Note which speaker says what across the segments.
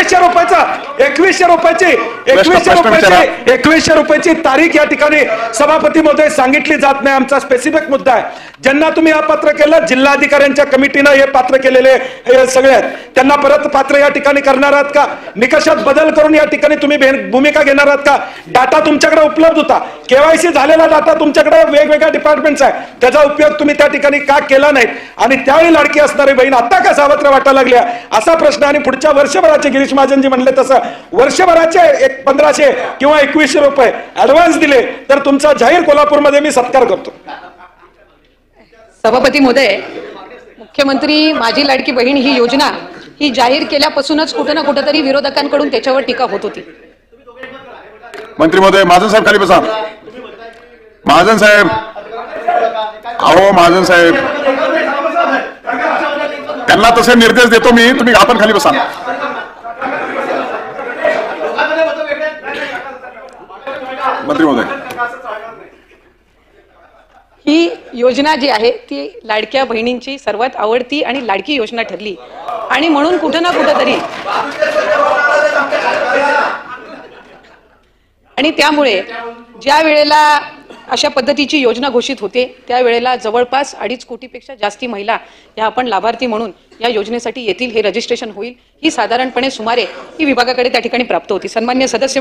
Speaker 1: ₹2100 रुपयाची तारीख या ठिकाणी सभापती महोदय सांगितली जात नाही. आमचा स्पेसिफिक मुद्दा आहे. ज्यांना तुम्ही अपात्र केलं, जिल्हाधिकाऱ्यांच्या कमिटीनं हे पात्र केलेले हे सगळे आहेत, त्यांना परत पात्र या ठिकाणी करणार आहात का? निकषात बदल करून या ठिकाणी तुम्ही भूमिका घेणार आहात का? डाटा तुमच्याकडे उपलब्ध होता, केवायसी झालेला डाटा तुमच्याकडे वेगवेगळ्या डिपार्टमेंट्स आहे, त्याचा उपयोग तुम्ही त्या ठिकाणी का केला नाही? आणि त्यावेळी लाडकी असणारी बहीण आता का सावत्र वाटायला लागल्या असा प्रश्न. आणि पुढच्या वर्षभराचे गिरीश महाजनजी म्हणले तसं वर्षभराचे 1500 किंवा 2100 रुपये ऍडव्हान्स दिले तर तुमचा जाहीर कोल्हापूरमध्ये मी सत्कार करतो.
Speaker 2: सभापती महोदय, मुख्यमंत्री माझी लाडकी बहीण ही योजना ही जाहीर केल्यापासूनच कुठे ना कुठेतरी विरोधकांकडून त्याच्यावर टीका होत होती.
Speaker 3: मंत्री महोदय, महाजन साहेब खाली बसा. महाजन साहेब, अहो महाजन साहेब, त्यांना तसे निर्देश देतो मी, तुम्ही आपण खाली बसा. मंत्री महोदय,
Speaker 2: ही योजना जी आहे ती लाडक्या बहिणींची सर्वात आवडती आणि लाडकी योजना ठरली आणि म्हणून कुठे ना कुठेतरी आणि त्यामुळे ज्या वेळेला अशा पद्धतीची योजना घोषित होते त्यावेळेला जवळपास 2.5 कोटीपेक्षा जास्ती महिला या आपण लाभार्थी म्हणून या योजनेसाठी येतील, हे रजिस्ट्रेशन होईल, ही साधारणपणे सुमारे ही विभागाकडे त्या ठिकाणी प्राप्त होती. सन्मान्य सदस्य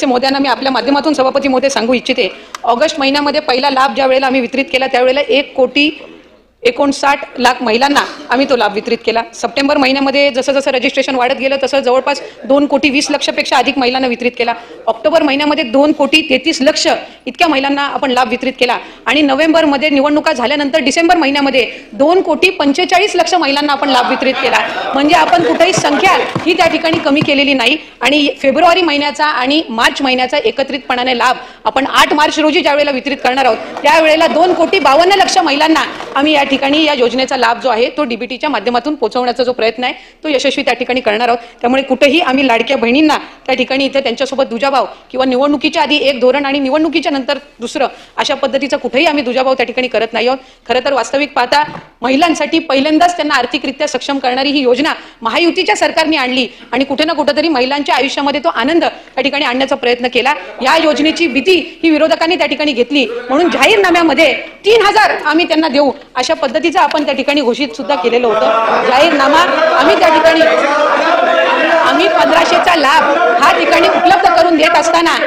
Speaker 2: महोदयांना मी आपल्या माध्यमातून सभापती महोदय सांगू इच्छिते, ऑगस्ट महिन्यामध्ये पहिला लाभ ज्या वेळेला आम्ही वितरित केला त्यावेळेला 1,59,00,000 महिलांना आम्ही तो लाभ वितरित केला. सप्टेंबर महिन्यामध्ये जसं जसं रजिस्ट्रेशन वाढत गेलं तसं जवळपास 2,20,00,000पेक्षा अधिक महिलांना वितरित केला. ऑक्टोबर महिन्यामध्ये 2,33,00,000 इतक्या महिलांना आपण लाभ वितरित केला आणि नोव्हेंबरमध्ये निवडणुका झाल्यानंतर डिसेंबर महिन्यामध्ये 2,45,00,000 महिलांना आपण लाभ वितरित केला. म्हणजे आपण कुठेही संख्या ही त्या ठिकाणी कमी केलेली नाही. आणि फेब्रुवारी महिन्याचा आणि मार्च महिन्याचा एकत्रितपणाने लाभ आपण 8 मार्च रोजी ज्यावेळेला वितरित करणार आहोत त्यावेळेला 2,52,00,000 महिलांना आम्ही या ठिकाणी या योजनेचा लाभ जो आहे तो डीबीटीच्या माध्यमातून पोहोचवण्याचा जो प्रयत्न आहे तो यशस्वी त्या ठिकाणी करणार आहोत. त्यामुळे कुठेही आम्ही लाडक्या बहिणींना त्या ठिकाणी इथे त्यांच्यासोबत दुजाभाव किंवा निवडणुकीच्या आधी एक धोरण आणि निवडणुकीच्या नंतर दुसरं अशा पद्धतीचा कुठेही आम्ही दुजाभाव त्या ठिकाणी करत नाही आहोत. खरं तर वास्तविक पाहता महिलांसाठी पहिल्यांदाच त्यांना आर्थिकरित्या सक्षम करणारी ही योजना महायुतीच्या सरकारने आणली आणि कुठे ना कुठेतरी महिलांच्या आयुष्यामध्ये तो आनंद त्या ठिकाणी आणण्याचा प्रयत्न केला. या योजनेची भीती ही विरोधकांनी त्या ठिकाणी घेतली म्हणून जाहीरनाम्यामध्ये 3,000 आम्ही त्यांना देऊ अशा पद्धतीचं आपण त्या ठिकाणी घोषित सुद्धा केलेलं होतं. जाहीरनामा आम्ही त्या ठिकाणी 1500चा लाभ हा ठिकाणी उपलब्ध करून देत असताना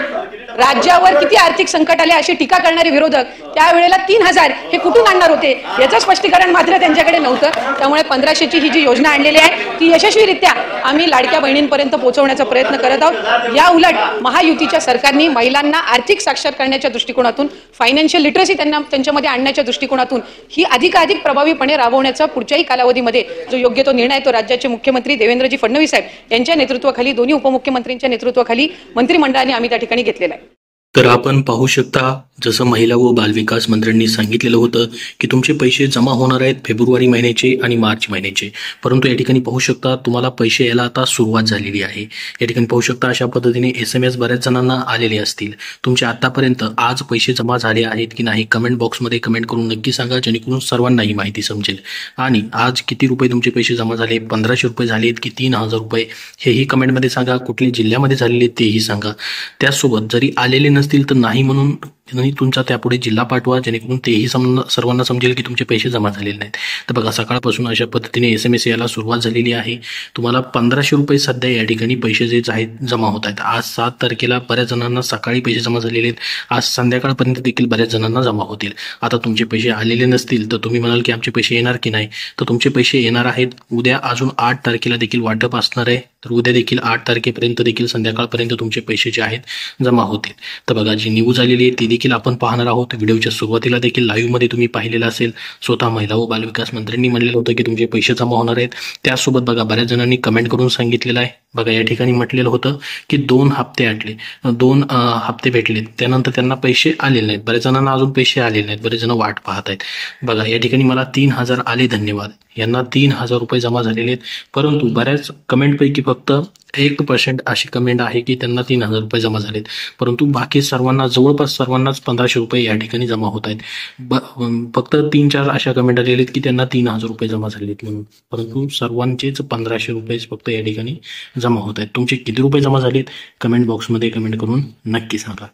Speaker 2: राज्यावर किती आर्थिक संकट आले अशी टीका करणारे विरोधक त्यावेळेला 3,000 हे कुठून आणणार होते याचं स्पष्टीकरण मात्र त्यांच्याकडे नव्हतं. त्यामुळे 1500ची ही जी योजना आणलेली आहे ती यशस्वीरित्या आम्ही लाडक्या बहिणींपर्यंत पोहोचवण्याचा प्रयत्न करत आहोत. या उलट महायुतीच्या सरकारने महिलांना आर्थिक साक्षर करण्याच्या दृष्टिकोनातून, फायनान्शियल लिटरसी त्यांच्यामध्ये आणण्याच्या दृष्टिकोनातून ही अधिकाधिक प्रभावीपणे राबवण्याचा पुढच्याही कालावधीमध्ये जो योग्य तो निर्णय तो राज्याचे मुख्यमंत्री देवेंद्रजी फडणवीस साहेब यांच्या नेतृत्वाखाली, दोन्ही उपमुख्यमंत्र्यांच्या नेतृत्वाखाली मंत्रिमंडळाने आम्ही त्या ठिकाणी घेतलेला आहे.
Speaker 4: तर आपण पाहू शकता जसं महिला व बालविकास मंत्र्यांनी सांगितलेलं होतं की तुमचे पैसे जमा होणार आहेत फेब्रुवारी महिन्याचे आणि मार्च महिन्याचे, परंतु या ठिकाणी पाहू शकता तुम्हाला पैसे यायला आता सुरुवात झालेली आहे. या ठिकाणी पाहू शकता अशा पद्धतीने SMS बऱ्याच जणांना आलेले असतील. तुमचे आतापर्यंत आज पैसे जमा झाले आहेत की नाही कमेंट बॉक्समध्ये कमेंट करून नक्की सांगा, जेणेकरून सर्वांना ही माहिती समजेल. आणि आज किती रुपये तुमचे पैसे जमा झाले, 1500 रुपये झालेत की 3,000 रुपये, हेही कमेंटमध्ये सांगा. कुठल्या जिल्ह्यामध्ये झालेले तेही सांगा. त्याचसोबत जरी आलेले नसतील तर नाही म्हणून तुमचा त्यापुढे जिल्हा पाठवा, जेणेकरून तेही सर्वांना समजेल की तुमचे पैसे जमा झालेले नाहीत. तर बघा सकाळपासून अशा पद्धतीने SMS यायला सुरुवात झालेली आहे. तुम्हाला 1500 रुपये सध्या या ठिकाणी पैसे जे आहेत जमा होत आहेत. आज 7 तारखेला बऱ्याच जणांना सकाळी पैसे जमा झालेले आहेत. आज संध्याकाळपर्यंत देखील बऱ्याच जणांना जमा होतील. आता तुमचे पैसे आलेले नसतील तर तुम्ही म्हणाल की आमचे पैसे येणार की नाही, तर तुमचे पैसे येणार आहेत. उद्या अजून 8 तारखेला देखील वाटप असणार आहे. तर उद्या देखील 8 तारखेपर्यंत देखील संध्याकाळपर्यंत तुमचे पैसे जे आहेत जमा होतील. तर बघा जी न्यूज आलेली आहे ती देखील आपण पाहणार आहोत. व्हिडिओच्या सुरुवातीला देखील लाईव्ह मध्ये तुम्ही पाहिलेलं असेल, स्वतः महिला व बालविकास मंत्र्यांनी म्हणलेलं होतं की तुमचे पैसे जमा होणार आहेत. त्यासोबत बघा बऱ्याच जणांनी कमेंट करून सांगितलेलं आहे. बघा या ठिकाणी म्हटलेलं होतं की 2 हप्ते भेटले, त्यानंतर त्यांना पैसे आलेले नाहीत. बऱ्याच जणांना अजून पैसे आलेले नाहीत, बरेच जण वाट पाहत आहेत. बघा या ठिकाणी मला 3,000 आले, धन्यवाद. यांना 3,000 रुपये जमा झालेले आहेत. परंतु बऱ्याच कमेंटपैकी फक्त 1% अशी कमेंट आहे की त्यांना 3,000 रुपये जमा झालेत. परंतु बाकी सर्वांना, जवळपास सर्वांनाच 1,500 रुपये या ठिकाणी जमा होत आहेत. फक्त 3-4 अशा कमेंट आलेल्या आहेत की त्यांना 3,000 रुपये जमा झालेले आहेत म्हणून. परंतु सर्वांचेच 1,500 रुपये फक्त या ठिकाणी जमा होत आहेत. तुमचे किती रुपये जमा झालेत कमेंट बॉक्समध्ये कमेंट करून नक्की सांगा.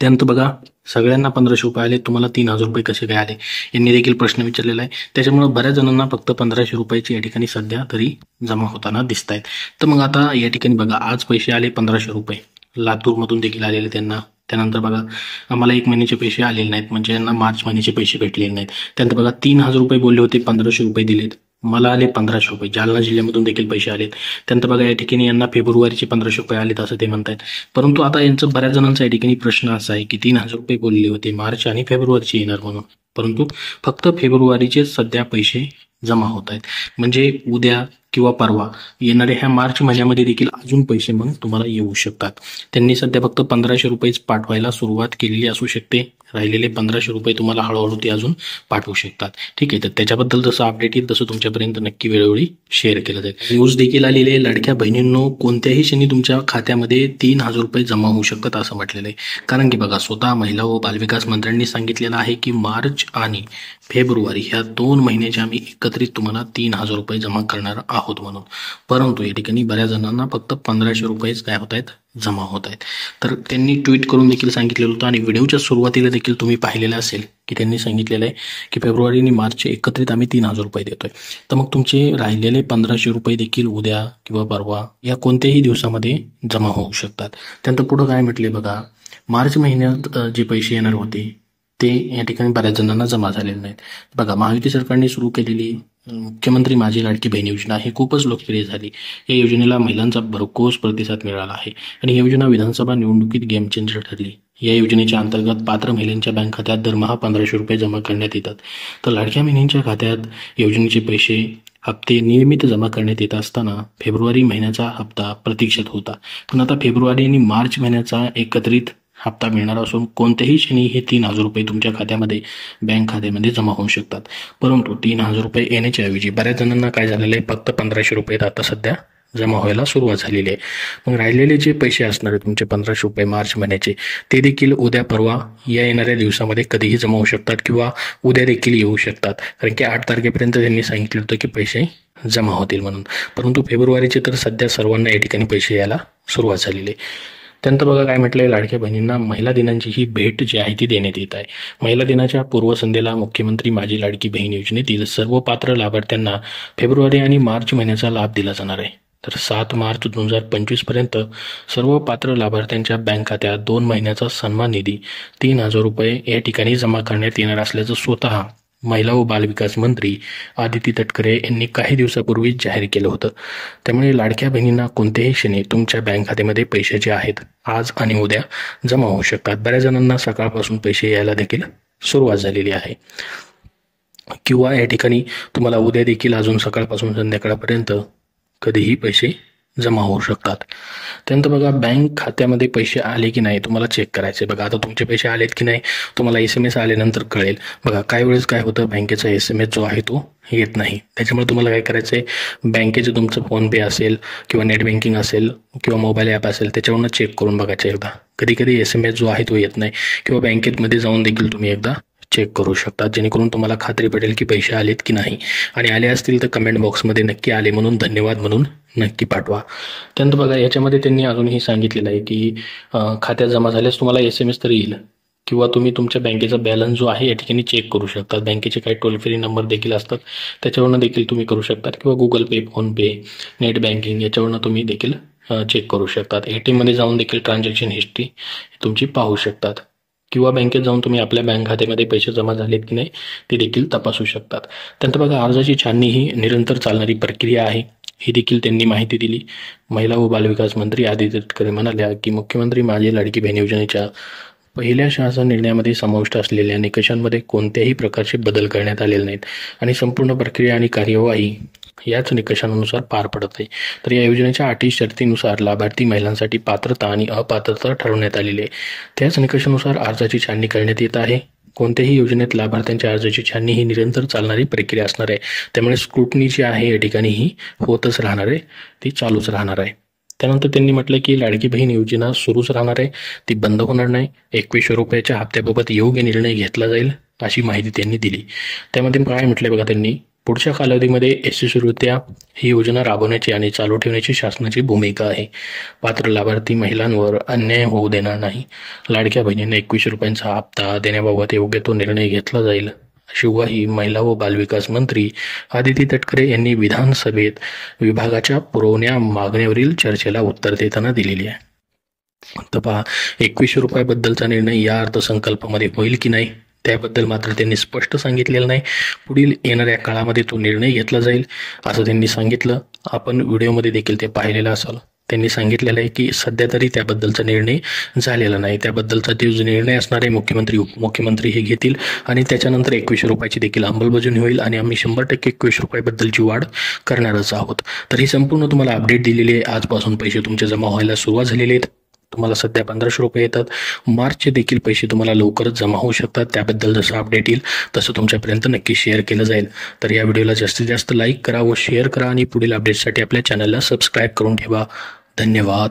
Speaker 4: त्यानंतर बघा, सगळ्यांना 1,500 रुपये आले, तुम्हाला 3,000 रुपये कसे काय आले यांनी देखील प्रश्न विचारलेला आहे. त्याच्यामुळे बऱ्याच जणांना फक्त 1,500 रुपयाची या ठिकाणी सध्या तरी जमा होताना दिसत आहेत. तर मग आता या ठिकाणी बघा, आज पैसे आले 1,500 रुपये, लातूरमधून देखील आलेले त्यांना. त्यानंतर बघा, आम्हाला 1 महिन्याचे पैसे आलेले नाहीत, म्हणजे यांना मार्च महिन्याचे पैसे भेटलेले नाहीत. त्यानंतर बघा, 3,000 रुपये बोलले होते, 1,500 रुपये दिलेत, मला आले 1,500 रुपये. जालना जिल्ह्यामधून देखील पैसे आलेत. त्यानंतर बघा, या ठिकाणी यांना फेब्रुवारीचे 1,500 रुपये आलेत असं ते म्हणतात. परंतु आता यांचं बऱ्याच जणांचा या ठिकाणी प्रश्न असा आहे की 3,000 रुपये बोलले होते, मार्च आणि फेब्रुवारीचे येणार म्हणून, परंतु फक्त फेब्रुवारीचे सध्या पैसे जमा होत आहेत. म्हणजे उद्या किंवा परवा येणाऱ्या ह्या मार्च महिन्यामध्ये देखील अजून पैसे मग तुम्हाला येऊ शकतात. त्यांनी सध्या फक्त 1,500 रुपयेच पाठवायला सुरुवात केलेली असू शकते. राहिलेले 1,500 रुपये तुम्हाला हळूहळू ते अजून पाठवू शकतात. ठीक आहे, तर त्याच्याबद्दल जसं अपडेट येईल तसं तुमच्यापर्यंत नक्की वेळोवेळी शेअर केलं जाईल. न्यूज देखील आलेली आहे, लाडक्या बहिणींनो कोणत्याही क्षणी तुमच्या खात्यामध्ये 3,000 रुपये जमा होऊ शकतात असं म्हटलेलं आहे. कारण की बघा, स्वतः महिला व बालविकास मंत्र्यांनी सांगितलेलं आहे की मार्च आणि फेब्रुवारी ह्या 2 महिन्याचे आम्ही एकत्रित तुम्हाला 3,000 रुपये जमा करणार आहोत म्हणून. परंतु या ठिकाणी बऱ्याच जणांना फक्त 1,500 रुपयेच काय होत आहेत, जमा होत आहेत. तर त्यांनी ट्विट करून देखील सांगितलेलं होतं आणि व्हिडिओच्या सुरुवातीला देखील तुम्ही पाहिलेलं असेल की त्यांनी सांगितलेलं आहे की फेब्रुवारी आणि मार्चचे एकत्रित आम्ही 3,000 रुपये देतोय. तर मग तुमचे राहिलेले 1,500 रुपये देखील उद्या किंवा परवा या कोणत्याही दिवसामध्ये जमा होऊ शकतात. त्यानंतर पुढं काय म्हटले बघा, मार्च महिन्यात जे पैसे येणार होते ते या ठिकाणी बऱ्याच जणांना जमा झालेले नाहीत. बघा, महायुती सरकारने सुरू केलेली मुख्यमंत्री माझी लाडकी बहीण योजना ही खूपच लोकप्रिय झाली. या योजनेला महिलांचा भरघोस प्रतिसाद मिळाला आहे आणि ही योजना विधानसभा निवडणुकीत गेम चेंजर ठरली. या योजनेच्या अंतर्गत पात्र महिलांच्या बँक खात्यात दरमहा 1,500 रुपये जमा करण्यात येतात. तर लाडक्या बहिणींच्या खात्यात योजनेचे पैसे हप्ते नियमित जमा करण्यात येत असताना फेब्रुवारी महिन्याचा हप्ता प्रतीक्षेत होता. पण आता फेब्रुवारी आणि मार्च महिन्याचा एकत्रित हप्ता मिळणार असून कोणत्याही क्षणी हे 3,000 रुपये तुमच्या खात्यामध्ये, बँक खात्यामध्ये जमा होऊ शकतात. परंतु 3,000 रुपये येण्याच्या ऐवजी बऱ्याच जणांना काय झालेलं आहे, फक्त 1,500 रुपये आता सध्या जमा व्हायला सुरुवात झालेली आहे. मग राहिलेले जे पैसे असणार आहेत तुमचे 1,500 रुपये मार्च महिन्याचे, ते देखील उद्या परवा या येणाऱ्या दिवसामध्ये कधीही जमा होऊ शकतात किंवा उद्या देखील येऊ शकतात. कारण की 8 तारखेपर्यंत त्यांनी सांगितलं होतं की पैसे जमा होतील म्हणून. परंतु फेब्रुवारीचे तर सध्या सर्वांना या ठिकाणी पैसे यायला सुरुवात झालेली आहे. त्यानंतर बघा काय म्हटलंय, लाडक्या बहिणींना महिला दिनांची ही भेट जी आहे ती देण्यात येत आहे. महिला दिनाच्या पूर्वसंध्येला मुख्यमंत्री माझी लाडकी बहीण योजनेतील सर्व पात्र लाभार्थ्यांना फेब्रुवारी आणि मार्च महिन्याचा लाभ दिला जाणार आहे. तर 7 मार्च 2025 पर्यंत सर्व पात्र लाभार्थ्यांच्या बँक खात्यात 2 महिन्याचा सन्मान निधी 3,000 रुपये या ठिकाणी जमा करण्यात येणार असल्याचं स्वतः महिला व बालविकास मंत्री आदिती तटकरे यांनी काही दिवसापूर्वी जाहीर केलं होतं. त्यामुळे लाडक्या बहिणींना कोणत्याही क्षणी तुमच्या बँक खात्यामध्ये पैसे जे आहेत आज आणि उद्या जमा होऊ शकतात. बऱ्याच जणांना सकाळपासून पैसे यायला देखील सुरुवात झालेली आहे किंवा या ठिकाणी तुम्हाला उद्या देखील अजून सकाळपासून संध्याकाळपर्यंत कधीही पैसे जमा होऊ शकतात. त्यानंतर बघा, बँक खात्यामध्ये पैसे आले की नाही तुम्हाला चेक करायचे. बघा, आता तुमचे पैसे आलेत की नाही तुम्हाला SMS आल्यानंतर कळेल. बघा, काही वेळेस काय होतं, बँकेचा SMS जो आहे तो येत नाही. त्याच्यामुळे तुम्हाला काय करायचं आहे, बँकेचं तुमचं फोनपे असेल किंवा नेट बँकिंग असेल किंवा मोबाईल ॲप असेल त्याच्यावरून चेक करून बघायचं एकदा. कधी कधी SMS जो आहे तो येत नाही किंवा बँकेमध्ये जाऊन देखील तुम्ही एकदा चेक करू शकता, जेणेकरून तुम्हाला खात्री पडेल की पैसे आलेत की नाही. आणि आले असतील तर कमेंट बॉक्समध्ये नक्की आले म्हणून धन्यवाद म्हणून नक्की पाठवा. त्यानंतर बघा, याच्यामध्ये त्यांनी अजूनही सांगितलेलं आहे की खात्यात जमा झाल्यास तुम्हाला SMS तर येईल किंवा तुम्ही तुमच्या बँकेचा बॅलन्स जो आहे या ठिकाणी चेक करू शकता. बँकेचे काही टोल फ्री नंबर देखील असतात त्याच्यावरून देखील तुम्ही करू शकता किंवा गुगल पे, फोनपे, नेट बँकिंग याच्यावरून तुम्ही देखील चेक करू शकतात. ATM मध्ये जाऊन देखील ट्रान्झॅक्शन हिस्ट्री तुमची पाहू शकतात किंवा बँकेत जाऊन तुम्ही आपल्या बँक खात्यामध्ये पैसे जमा झालेत की नाही ते देखील तपासू शकतात. त्यानंतर बघा, अर्जाची छाननी ही निरंतर चालणारी प्रक्रिया आहे, ही देखील त्यांनी माहिती दिली. महिला व बालविकास मंत्री आदिती तटकरे म्हणाल्या की मुख्यमंत्री माझी लाडकी बहीण योजनेच्या पहिल्या शासन निर्णयामध्ये समाविष्ट असलेल्या निकषांमध्ये कोणत्याही प्रकारचे बदल करण्यात आलेले नाहीत आणि संपूर्ण प्रक्रिया आणि कार्यवाही याच निकषांनुसार पार पडत आहे. तर या योजनेच्या अटी शर्तीनुसार लाभार्थी महिलांसाठी पात्रता आणि अपात्रता ठरवण्यात आलेली आहे. त्याच निकषानुसार अर्जाची छाननी करण्यात येत आहे. कोणत्याही योजनेत लाभार्थ्यांच्या अर्जाची छाननी ही निरंतर चालणारी प्रक्रिया असणार आहे. त्यामुळे स्क्रुटनी जी आहे या ठिकाणी ही होतच राहणार आहे, ती चालूच राहणार आहे. त्यानंतर त्यांनी म्हटलं की लाडकी बहीण योजना सुरूच राहणार आहे, ती बंद होणार नाही. 2100 रुपयाच्या हप्त्याबाबत योग्य निर्णय घेतला जाईल अशी माहिती त्यांनी दिली. त्यामध्ये काय म्हटलंय बघा त्यांनी, पुढच्या कालावधीमध्ये यशस्वीरित्या ही योजना राबवण्याची आणि चालू ठेवण्याची शासनाची भूमिका आहे. पात्र लाभार्थी महिलांवर अन्याय होऊ देणार नाही. लाडक्या बहिणींना 2100 रुपयांचा हप्ता देण्याबाबत योग्य तो निर्णय घेतला जाईल अशी ग्वाही महिला व बालविकास मंत्री आदिती तटकरे यांनी विधानसभेत विभागाच्या पुरवण्या मागण्यावरील चर्चेला उत्तर देताना दिलेली आहे. तर पहा, 2100 रुपयाबद्दलचा निर्णय या अर्थसंकल्पामध्ये होईल की नाही त्याबद्दल मात्र त्यांनी स्पष्ट सांगितलेलं नाही. पुढील येणाऱ्या काळामध्ये तो निर्णय घेतला जाईल असं त्यांनी सांगितलं. आपण व्हिडिओमध्ये देखील ते पाहिलेलं असाल. त्यांनी सांगितलेलं आहे की सध्या तरी त्याबद्दलचा निर्णय झालेला नाही. त्याबद्दलचा जो निर्णय असणार आहे मुख्यमंत्री उपमुख्यमंत्री हे घेतील आणि त्याच्यानंतर 2100 रुपयाची देखील अंमलबजावणी होईल आणि आम्ही 100% 2100 रुपयाबद्दलची वाढ करणारच आहोत. तर ही संपूर्ण तुम्हाला अपडेट दिलेली आहे. आजपासून पैसे तुमचे जमा व्हायला सुरुवात झालेली आहेत. तुम्हाला सध्या 1500 रुपये येतात. मार्चचे देखील पैसे तुम्हाला लवकरच जमा होऊ शकतात. त्याबद्दल जसं अपडेट येईल तसं तुमच्यापर्यंत नक्की शेअर केलं जाईल. तर या व्हिडिओला जास्तीत जास्त लाईक करा व शेअर करा आणि पुढील अपडेटसाठी आपल्या चॅनलला सबस्क्राईब करून ठेवा. धन्यवाद.